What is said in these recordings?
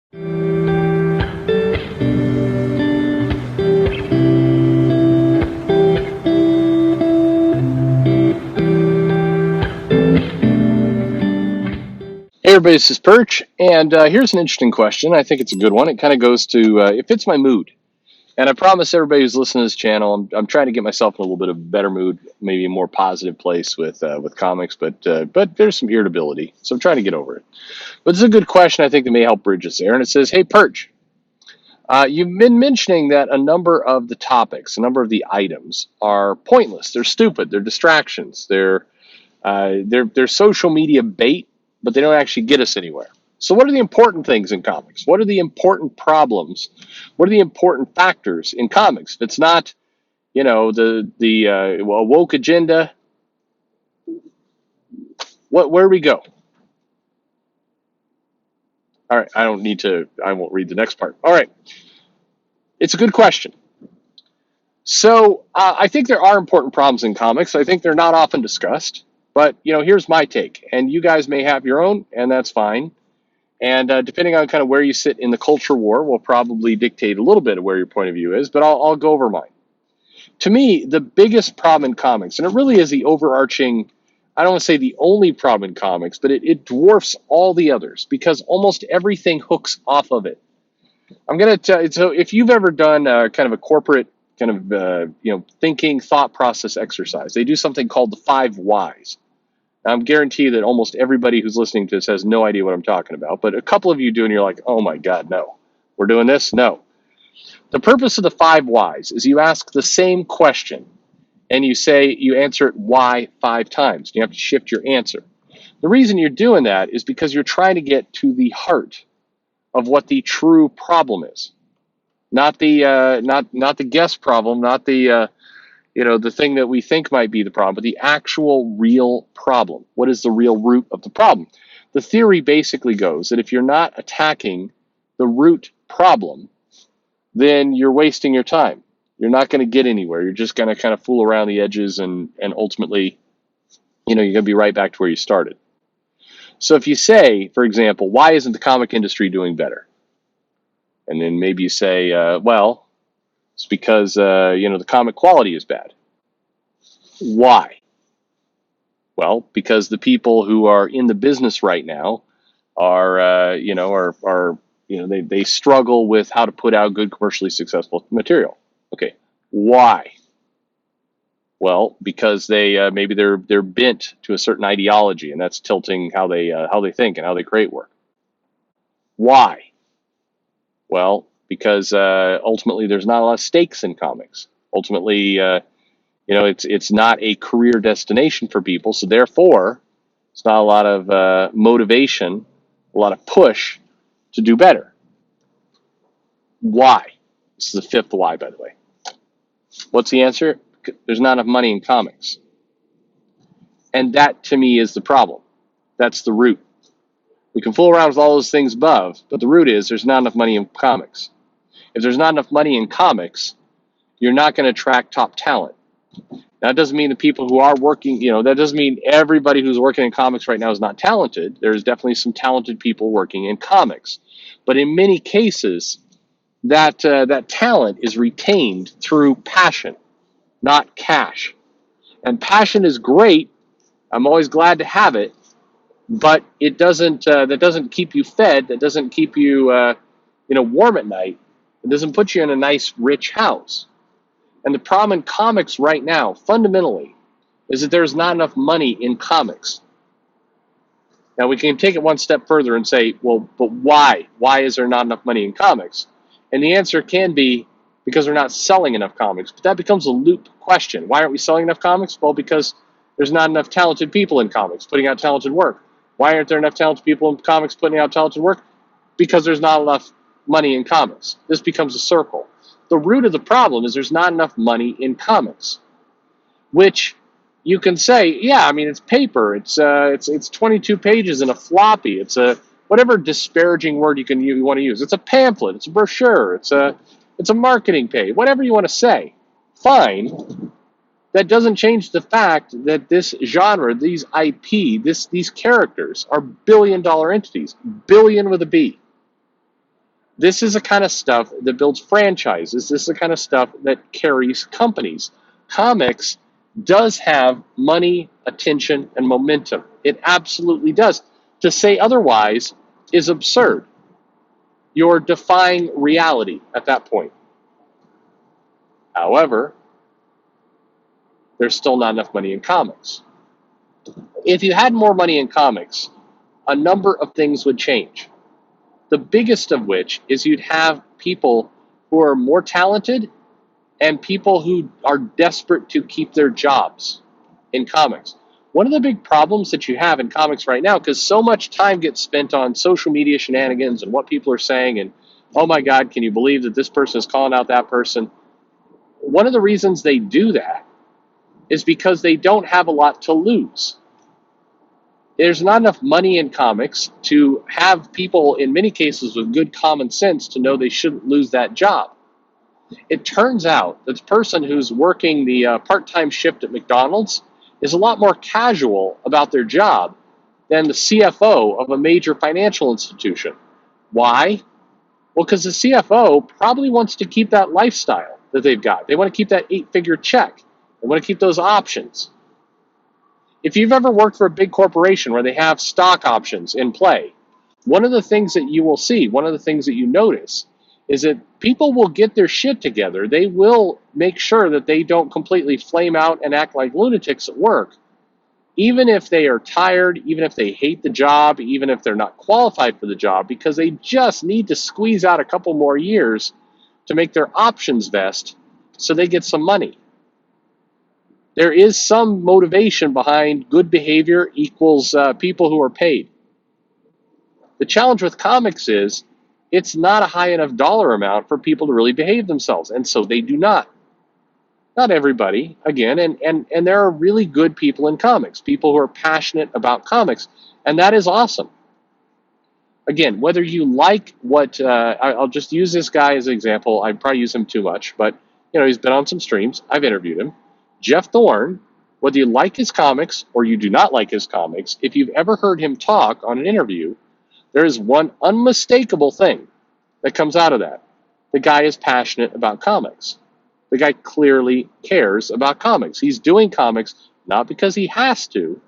Hey everybody, this is Perch, and here's an interesting question. I think it's a good one. It kind of goes to, it fits my mood. And I promise everybody who's listening to this channel, I'm trying to get myself in a little bit of a better mood, maybe a more positive place with comics, but there's some irritability, so I'm trying to get over it. But it's a good question, I think, that may help bridge us there. And it says, hey Perch, you've been mentioning that a number of the topics, a number of the items are pointless. They're stupid. They're distractions. They're social media bait, but they don't actually get us anywhere. So what are the important things in comics? What are the important problems? What are the important factors in comics? If it's not, the woke agenda, where do we go? All right, I won't read the next part. All right, it's a good question. So I think there are important problems in comics. I think they're not often discussed, but here's my take, and you guys may have your own, and that's fine. And depending on kind of where you sit in the culture war will probably dictate a little bit of where your point of view is, but I'll go over mine. To me, the biggest problem in comics, and it really is the overarching, I don't want to say the only problem in comics, but it dwarfs all the others because almost everything hooks off of it. I'm going to tell you, so if you've ever done kind of a corporate kind of, thinking thought process exercise, they do something called the 5 whys. I'm guarantee that almost everybody who's listening to this has no idea what I'm talking about, but a couple of you do, and you're like, oh my God, no. We're doing this? No. The purpose of the 5 whys is you ask the same question, and you answer it why 5 times. You have to shift your answer. The reason you're doing that is because you're trying to get to the heart of what the true problem is. Not the guess problem, not the the thing that we think might be the problem, but the actual real problem. What is the real root of the problem? The theory basically goes that if you're not attacking the root problem, then you're wasting your time. You're not going to get anywhere. You're just going to kind of fool around the edges, and ultimately, you're going to be right back to where you started. So if you say, for example, why isn't the comic industry doing better? And then maybe you say, well, it's because the comic quality is bad. Why? Well, because the people who are in the business right now are they struggle with how to put out good commercially successful material. Okay, why? Well, because they maybe they're bent to a certain ideology, and that's tilting how they think and how they create work. Why? Well, because ultimately there's not a lot of stakes in comics. Ultimately, it's not a career destination for people, so therefore, it's not a lot of motivation, a lot of push to do better. Why? This is the 5th why, by the way. What's the answer? There's not enough money in comics. And that, to me, is the problem. That's the root. We can fool around with all those things above, but the root is there's not enough money in comics. If there's not enough money in comics, you're not going to attract top talent. Now, that doesn't mean the people who are working, that doesn't mean everybody who's working in comics right now is not talented. There's definitely some talented people working in comics. But in many cases, that talent is retained through passion, not cash. And passion is great. I'm always glad to have it. But it doesn't. That doesn't keep you fed. That doesn't keep you, warm at night. It doesn't put you in a nice, rich house. And the problem in comics right now, fundamentally, is that there's not enough money in comics. Now, we can take it one step further and say, well, but why? Why is there not enough money in comics? And the answer can be because we're not selling enough comics. But that becomes a loop question. Why aren't we selling enough comics? Well, because there's not enough talented people in comics putting out talented work. Why aren't there enough talented people in comics putting out talented work? Because there's not enough money in comics. This becomes a circle. The root of the problem is there's not enough money in comics, which you can say, yeah, I mean, it's paper. It's 22 pages in a floppy. It's a whatever disparaging word you want to use. It's a pamphlet. It's a brochure. It's a marketing page. Whatever you want to say, fine. That doesn't change the fact that this genre, these IP, these characters are billion-dollar entities. Billion with a B. This is the kind of stuff that builds franchises. This is the kind of stuff that carries companies. Comics does have money, attention, and momentum. It absolutely does. To say otherwise is absurd. You're defying reality at that point. However, there's still not enough money in comics. If you had more money in comics, a number of things would change. The biggest of which is you'd have people who are more talented and people who are desperate to keep their jobs in comics. One of the big problems that you have in comics right now, because so much time gets spent on social media shenanigans and what people are saying, and oh my God, can you believe that this person is calling out that person? One of the reasons they do that is because they don't have a lot to lose. There's not enough money in comics to have people, in many cases, with good common sense to know they shouldn't lose that job. It turns out that the person who's working the part-time shift at McDonald's is a lot more casual about their job than the CFO of a major financial institution. Why? Well, because the CFO probably wants to keep that lifestyle that they've got. They want to keep that 8-figure check. They want to keep those options. If you've ever worked for a big corporation where they have stock options in play, one of the things that you will see, one of the things that you notice, is that people will get their shit together. They will make sure that they don't completely flame out and act like lunatics at work, even if they are tired, even if they hate the job, even if they're not qualified for the job, because they just need to squeeze out a couple more years to make their options vest so they get some money. There is some motivation behind good behavior equals people who are paid. The challenge with comics is it's not a high enough dollar amount for people to really behave themselves, and so they do not. Not everybody, again, and there are really good people in comics, people who are passionate about comics, and that is awesome. Again, whether you like what, I'll just use this guy as an example. I probably use him too much, but he's been on some streams. I've interviewed him. Jeff Thorne, whether you like his comics or you do not like his comics, if you've ever heard him talk on an interview, there is one unmistakable thing that comes out of that. The guy is passionate about comics. The guy clearly cares about comics. He's doing comics not because he has to,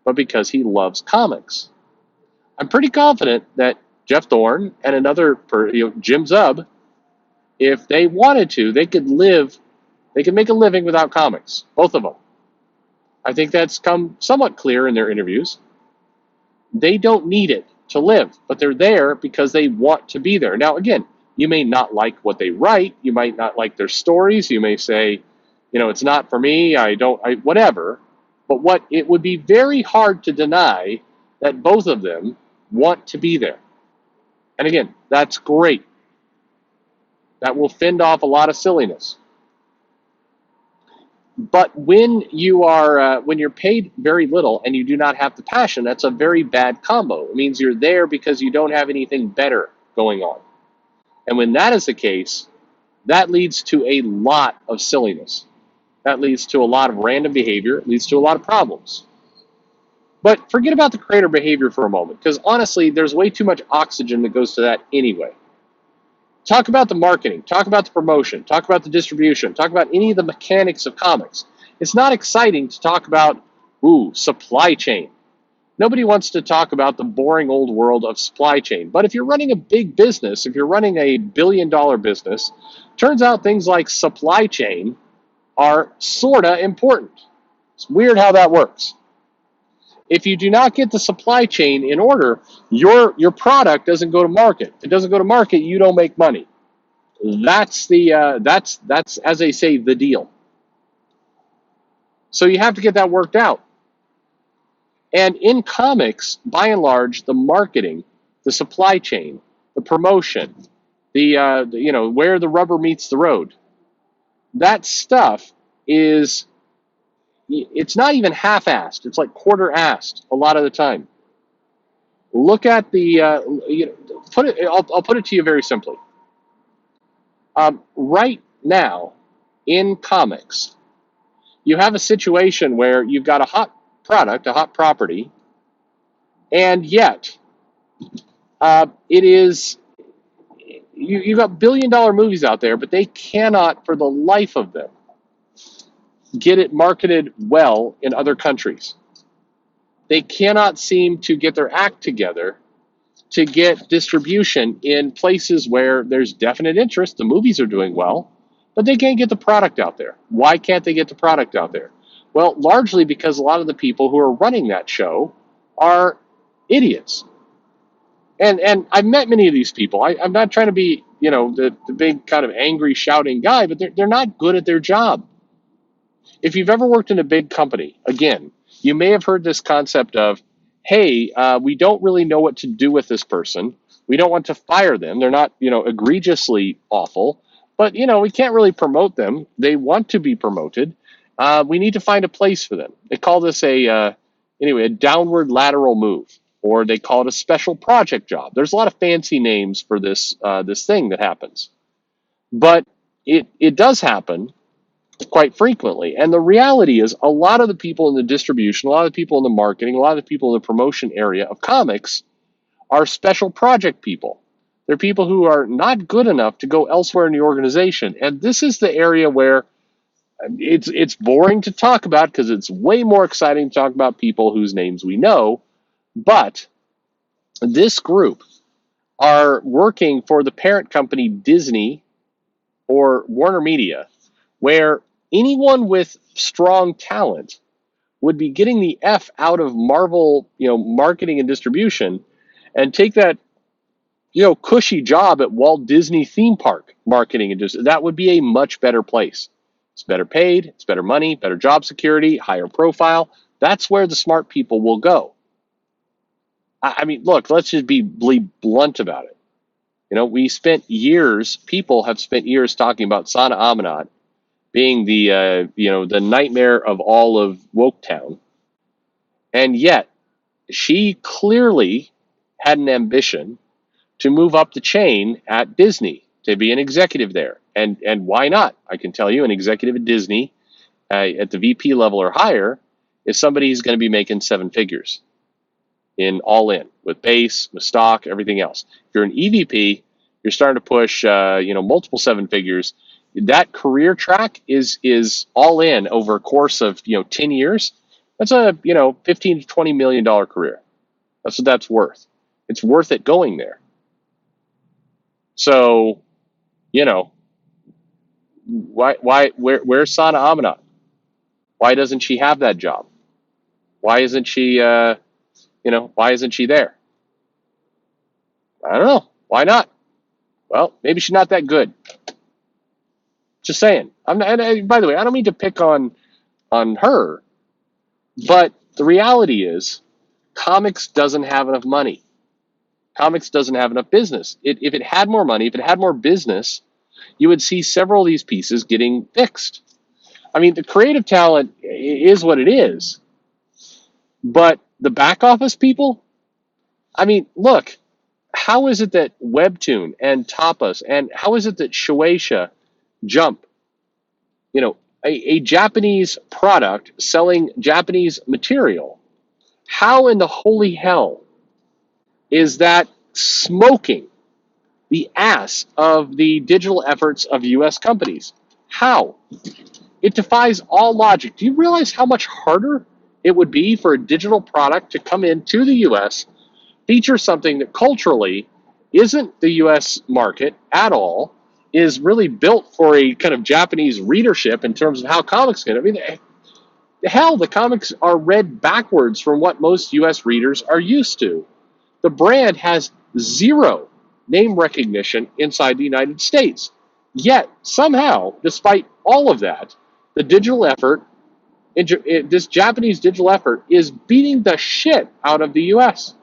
but because he loves comics. I'm pretty confident that Jeff Thorne and another, Jim Zub, if they wanted to, they could make a living without comics, both of them. I think that's come somewhat clear in their interviews. They don't need it to live, but they're there because they want to be there. Now, again, you may not like what they write. You might not like their stories. You may say, it's not for me. Whatever. But it would be very hard to deny that both of them want to be there. And again, that's great. That will fend off a lot of silliness. But when you're paid very little and you do not have the passion, that's a very bad combo. It means you're there because you don't have anything better going on. And when that is the case, that leads to a lot of silliness. That leads to a lot of random behavior. It leads to a lot of problems. But forget about the creator behavior for a moment, because honestly, there's way too much oxygen that goes to that anyway. Talk about the marketing, talk about the promotion, talk about the distribution, talk about any of the mechanics of comics. It's not exciting to talk about, supply chain. Nobody wants to talk about the boring old world of supply chain. But if you're running a big business, if you're running a billion-dollar business, turns out things like supply chain are sorta important. It's weird how that works. If you do not get the supply chain in order, your product doesn't go to market. If it doesn't go to market, you don't make money. That's as they say, the deal. So you have to get that worked out. And in comics, by and large, the marketing, the supply chain, the promotion, where the rubber meets the road, that stuff it's not even half-assed. It's like quarter-assed a lot of the time. Look at I'll put it to you very simply. Right now, in comics, you have a situation where you've got a hot product, a hot property, and yet it is, You got billion-dollar movies out there, but they cannot, for the life of them, get it marketed well in other countries. They cannot seem to get their act together to get distribution in places where there's definite interest. The movies are doing well, but they can't get the product out there. Why can't they get the product out there? Well, largely because a lot of the people who are running that show are idiots. And I've met many of these people. I'm not trying to be, the big kind of angry shouting guy, but they're not good at their job. If you've ever worked in a big company, again, you may have heard this concept of, hey, we don't really know what to do with this person. We don't want to fire them. They're not, egregiously awful, but, we can't really promote them. They want to be promoted. We need to find a place for them. They call this a downward lateral move, or they call it a special project job. There's a lot of fancy names for this thing that happens, but it does happen quite frequently. And the reality is, a lot of the people in the distribution, a lot of the people in the marketing, a lot of the people in the promotion area of comics are special project people. They're people who are not good enough to go elsewhere in the organization. And this is the area where it's boring to talk about, because it's way more exciting to talk about people whose names we know. But this group are working for the parent company Disney or Warner Media, where anyone with strong talent would be getting the F out of Marvel, marketing and distribution, and take that, cushy job at Walt Disney theme park marketing and that would be a much better place. It's better paid, it's better money, better job security, higher profile. That's where the smart people will go. I mean, look, let's just be blunt about it. People have spent years talking about Sana Amanat being the nightmare of all of Woketown, and yet she clearly had an ambition to move up the chain at Disney, to be an executive there. And why not? I can tell you, an executive at Disney at the VP level or higher is somebody who's going to be making seven figures in all in, with base, with stock, everything else. If you're an EVP, you're starting to push multiple seven figures. That career track is all in over a course of 10 years. That's a 15 to $20 million career. That's what that's worth. It's worth it going there. So, where's Sana Amanat? Why doesn't she have that job? Why isn't she there? I don't know. Why not? Well, maybe she's not that good. Just saying. And by the way, I don't mean to pick on her, but the reality is, comics doesn't have enough money. Comics doesn't have enough business. If it had more money, if it had more business, you would see several of these pieces getting fixed. I mean, the creative talent is what it is, but the back office people, I mean, look, how is it that Webtoon and Tapas, and how is it that Shueisha Jump, a Japanese product selling Japanese material, how in the holy hell is that smoking the ass of the digital efforts of U.S. companies? How? It defies all logic. Do you realize how much harder it would be for a digital product to come into the U.S., feature something that culturally isn't the U.S. market at all, is really built for a kind of Japanese readership in terms of how comics get? I mean, hell, the comics are read backwards from what most U.S. readers are used to. The brand has zero name recognition inside the United States. Yet, somehow, despite all of that, the digital effort, this Japanese digital effort, is beating the shit out of the U.S.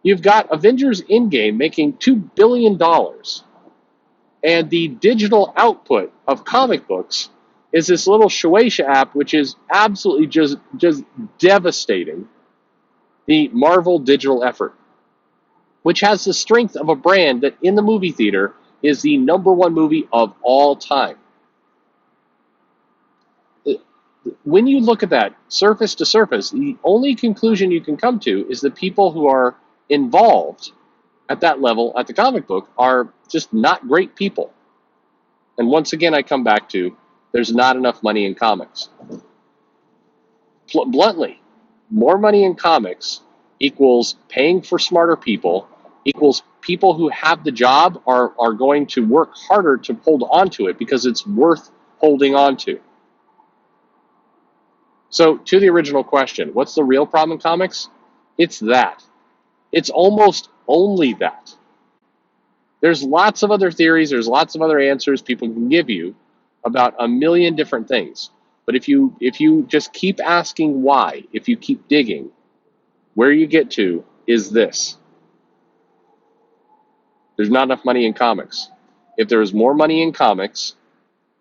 You've got Avengers Endgame making $2 billion, and the digital output of comic books is this little Shueisha app, which is absolutely just devastating the Marvel digital effort, which has the strength of a brand that in the movie theater is the number one movie of all time. When you look at that surface to surface, the only conclusion you can come to is the people who are involved at that level, at the comic book, are just not great people. And once again, I come back to there's not enough money in comics. Bluntly, more money in comics equals paying for smarter people, equals people who have the job are going to work harder to hold on to it because it's worth holding on to. So, to the original question, what's the real problem in comics? It's that. It's almost only that. There's lots of other theories, there's lots of other answers people can give you about a million different things. But if you just keep asking why, if you keep digging, where you get to is this. There's not enough money in comics. If there was more money in comics,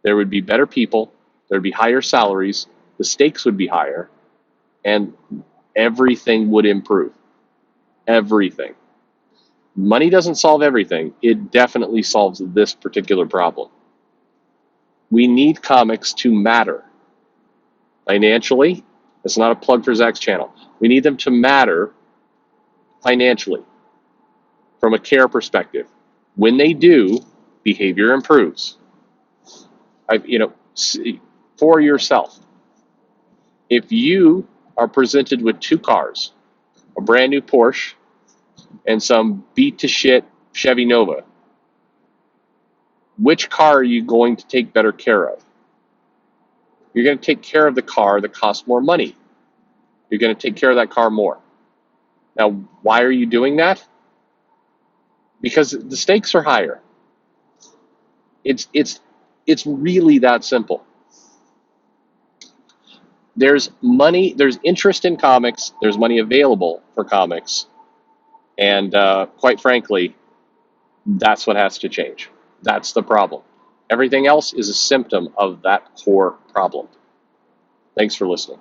there would be better people, there would be higher salaries, the stakes would be higher, and everything would improve. Everything. Money doesn't solve everything. It definitely solves this particular problem. We need comics to matter. Financially, it's not a plug for Zach's channel. We need them to matter financially from a care perspective. When they do, behavior improves. For yourself, if you are presented with two cars, a brand new Porsche and some beat to shit Chevy Nova, which car are you going to take better care of? You're going to take care of the car that costs more money. You're going to take care of that car more. Now, why are you doing that? Because the stakes are higher. It's really that simple. There's money, there's interest in comics, there's money available for comics, and quite frankly, that's what has to change. That's the problem. Everything else is a symptom of that core problem. Thanks for listening.